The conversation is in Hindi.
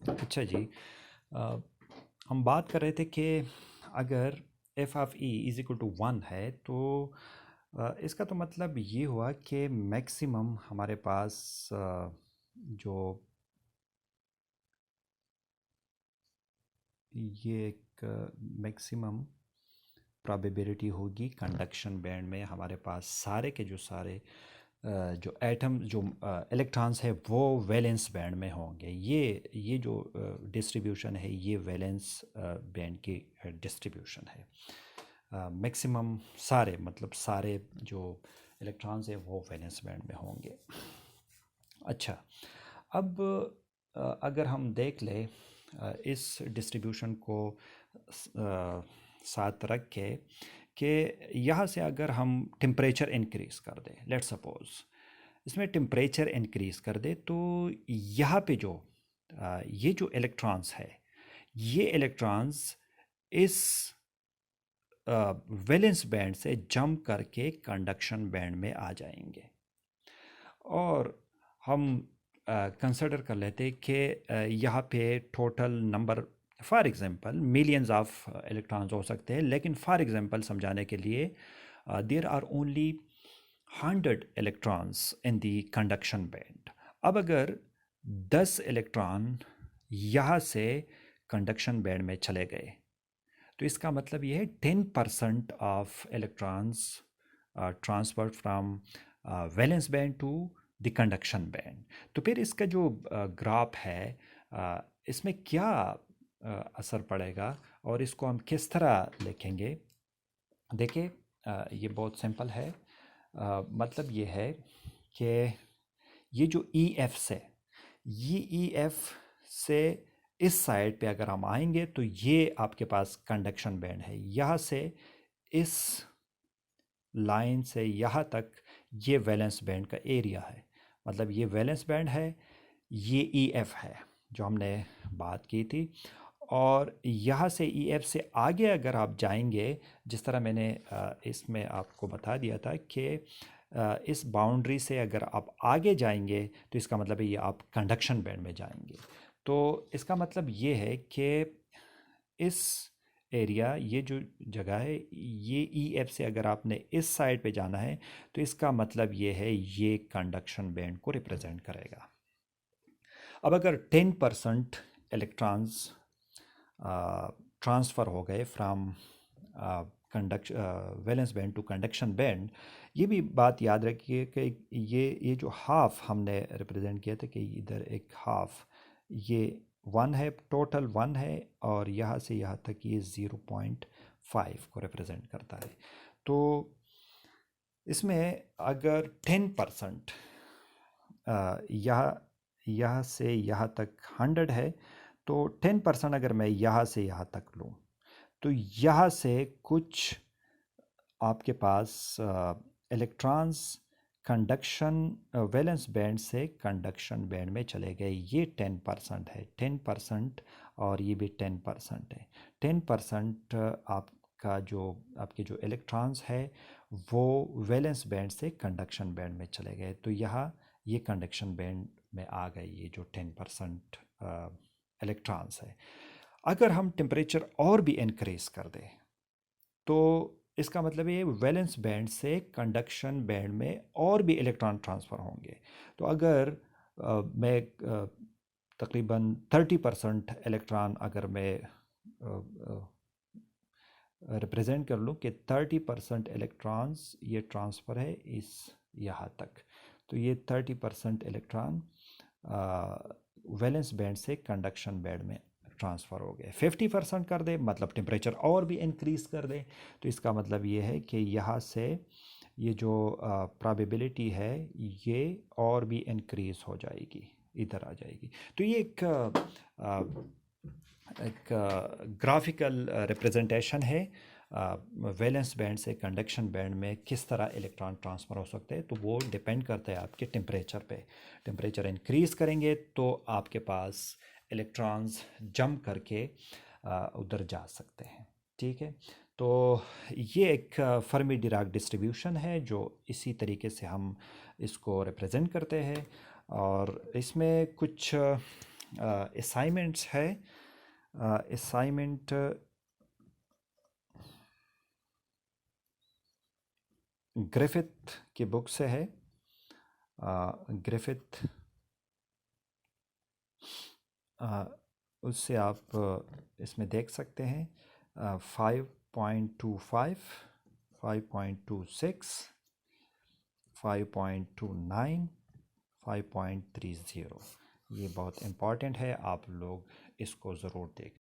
अच्छा जी। अ, हम बात कर रहे थे कि अगर F of E is equal to one है तो इसका तो मतलब ये हुआ कि मैक्सिमम हमारे पास जो ये एक मैक्सिमम प्रोबेबिलिटी होगी कंडक्शन बैंड में हमारे पास सारे के जो सारे जो एटम जो इलेक्ट्रॉन्स है वो वैलेंस बैंड में होंगे। ये जो डिस्ट्रीब्यूशन है ये वैलेंस बैंड की डिस्ट्रीब्यूशन है। मैक्सिमम सारे मतलब सारे जो इलेक्ट्रॉन्स है वो वैलेंस बैंड में होंगे। अच्छा, अब अगर हम देख लें इस डिस्ट्रीब्यूशन को साथ रख के कि यहाँ से अगर हम टेम्परेचर इंक्रीज कर दें, लेट्स सपोज इसमें टेम्परेचर इंक्रीज कर दे तो यहाँ पे जो ये जो इलेक्ट्रॉन्स है ये इलेक्ट्रॉन्स इस वैलेंस बैंड से जंप करके कंडक्शन बैंड में आ जाएंगे। और हम कंसिडर कर लेते कि यहाँ पे total number for example millions of electrons हो सकते हैं, लेकिन फॉर एग्जांपल समझाने के लिए there are only 100 electrons in the conduction band. अब अगर 10 इलेक्ट्रॉन यहाँ से कंडक्शन बैंड में चले गए तो इसका मतलब ये है 10% of electrons transferred from valence band to the conduction band. तो फिर इसका जो ग्राफ है इसमें क्या असर पड़ेगा और इसको हम किस तरह लिखेंगे। देखिए ये बहुत सिंपल है। मतलब ये है कि ये जो ई एफ से ये ई एफ से इस साइड पे अगर हम आएंगे तो ये आपके पास कंडक्शन बैंड है। यहाँ से इस लाइन से यहाँ तक ये वैलेंस बैंड का एरिया है। मतलब ये वैलेंस बैंड है, ये ई एफ है जो हमने बात की थी। और यहाँ से ई एफ से आगे अगर आप जाएंगे, जिस तरह मैंने इसमें आपको बता दिया था कि इस बाउंड्री से अगर आप आगे जाएंगे तो इसका मतलब है ये आप कंडक्शन बैंड में जाएंगे। तो इसका मतलब ये है कि इस एरिया ये जो जगह है ये ई एफ से अगर आपने इस साइड पे जाना है तो इसका मतलब ये है ये कंडक्शन बैंड को रिप्रेजेंट करेगा। अब अगर 10% इलेक्ट्रॉन्स ट्रांसफ़र हो गए फ्रॉम कंडक्श valence band to conduction band, ये भी बात याद रखिए कि ये जो हाफ हमने रिप्रेजेंट किया था कि इधर एक हाफ ये वन है, टोटल वन है और यहाँ से यहाँ तक ये 0.5 को रिप्रेजेंट करता है। तो इसमें अगर 10% यहाँ से यहाँ तक 100 है तो 10% अगर मैं यहाँ से यहाँ तक लूँ तो यहाँ से कुछ आपके पास इलेक्ट्रॉन्स कंडक्शन वैलेंस बैंड से कंडक्शन बैंड में चले गए। ये 10% है, 10% और ये भी 10% है। 10% आपका जो आपके जो इलेक्ट्रॉन्स है वो वैलेंस बैंड से कंडक्शन बैंड में चले गए। तो यहाँ ये कंडक्शन बैंड में आ गए ये जो 10% इलेक्ट्रॉन्स है। अगर हम टेम्परेचर और भी इंक्रीज कर दें तो इसका मतलब ये वैलेंस बैंड से कंडक्शन बैंड में और भी इलेक्ट्रॉन ट्रांसफ़र होंगे। तो अगर मैं तकरीबन 30% इलेक्ट्रॉन अगर मैं रिप्रेजेंट कर लूँ कि 30% इलेक्ट्रॉन्स ये ट्रांसफ़र है इस यहाँ तक, तो ये 30% इलेक्ट्रॉन वैलेंस बैंड से कंडक्शन बैंड में ट्रांसफ़र हो गए। 50% कर दे मतलब टेम्परेचर और भी इंक्रीज़ कर दे तो इसका मतलब ये है कि यहाँ से ये जो प्रोबेबिलिटी है ये और भी इंक्रीज़ हो जाएगी, इधर आ जाएगी। तो ये एक ग्राफिकल रिप्रेजेंटेशन है वैलेंस बैंड से कंडक्शन बैंड में किस तरह इलेक्ट्रॉन ट्रांसफ़र हो सकते हैं। तो वो डिपेंड करता है आपके टेम्परेचर पे। टेम्परेचर इंक्रीज़ करेंगे तो आपके पास इलेक्ट्रॉन्स जंप करके उधर जा सकते हैं। ठीक है, तो ये एक फर्मी डिराक डिस्ट्रीब्यूशन है जो इसी तरीके से हम इसको रिप्रेजेंट करते हैं। और इसमें कुछ असाइनमेंट्स है। असाइनमेंट ग्रिफिथ की बुक से है। ग्रिफिथ, उससे आप इसमें देख सकते हैं 5.25, 5.26, 5.29, 5.30। ये बहुत इम्पॉर्टेंट है, आप लोग इसको ज़रूर देखें।